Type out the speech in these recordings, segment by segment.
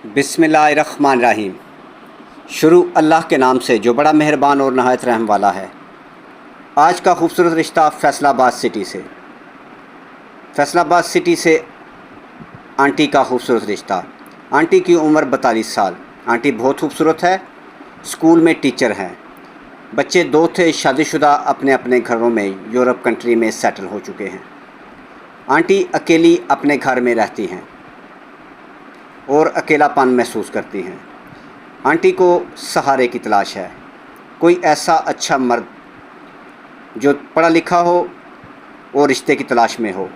बिस्मिल्लाहिर्रहमानिर्रहीम। शुरू अल्लाह के नाम से जो बड़ा मेहरबान और नहायत रहम वाला है। आज का खूबसूरत रिश्ता फैसलाबाद सिटी से आंटी का खूबसूरत रिश्ता। आंटी की उम्र 42 साल। आंटी बहुत खूबसूरत है, स्कूल में टीचर हैं। बच्चे 2 थे, शादीशुदा, अपने अपने घरों में यूरोप कंट्री में सेटल हो चुके हैं। आंटी अकेली अपने घर में रहती हैं और अकेलापन महसूस करती हैं। आंटी को सहारे की तलाश है, कोई ऐसा अच्छा मर्द जो पढ़ा लिखा हो और रिश्ते की तलाश में हो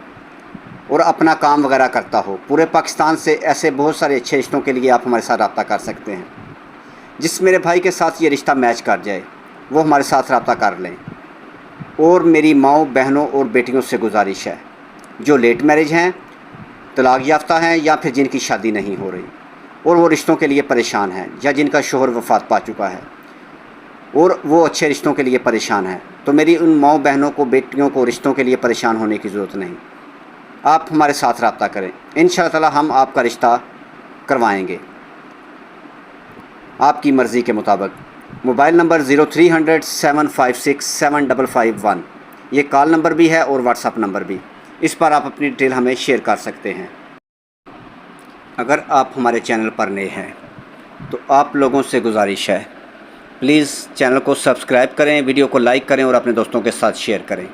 और अपना काम वगैरह करता हो। पूरे पाकिस्तान से ऐसे बहुत सारे अच्छे रिश्तों के लिए आप हमारे साथ रब्ता कर सकते हैं। जिस मेरे भाई के साथ ये रिश्ता मैच कर जाए वो हमारे साथ रब्ता कर लें। और मेरी माओ, बहनों और बेटियों से गुजारिश है जो लेट मैरिज हैं, तलाक याफ्ता हैं या फिर जिनकी शादी नहीं हो रही और वो रिश्तों के लिए परेशान हैं, या जिनका शोहर वफ़ात पा चुका है और वो अच्छे रिश्तों के लिए परेशान है, तो मेरी उन माओ, बहनों को, बेटियों को रिश्तों के लिए परेशान होने की ज़रूरत नहीं। आप हमारे साथ रब्ता करें, इंशाअल्लाह ताला हम आपका रिश्ता करवाएंगे आपकी मर्ज़ी के मुताबिक। मोबाइल नंबर 0300 756 7551 ये कॉल नंबर भी है और व्हाट्सअप नंबर भी। इस पर आप अपनी डिटेल हमें शेयर कर सकते हैं। अगर आप हमारे चैनल पर नए हैं तो आप लोगों से गुजारिश है, प्लीज़ चैनल को सब्सक्राइब करें, वीडियो को लाइक करें और अपने दोस्तों के साथ शेयर करें।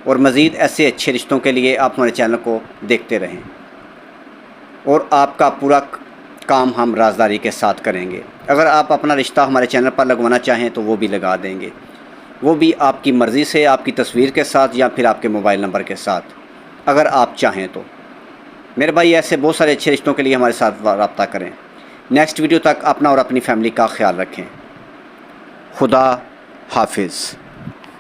और मज़ीद ऐसे अच्छे रिश्तों के लिए आप हमारे चैनल को देखते रहें और आपका पूरा काम हम राज़दारी के साथ करेंगे। अगर आप अपना रिश्ता हमारे चैनल पर लगवाना चाहें तो वो भी लगा देंगे, वो भी आपकी मर्ज़ी से, आपकी तस्वीर के साथ या फिर आपके मोबाइल नंबर के साथ, अगर आप चाहें तो। मेरे भाई, ऐसे बहुत सारे अच्छे रिश्तों के लिए हमारे साथ रब्ता करें। नेक्स्ट वीडियो तक अपना और अपनी फैमिली का ख्याल रखें। खुदा हाफिज़।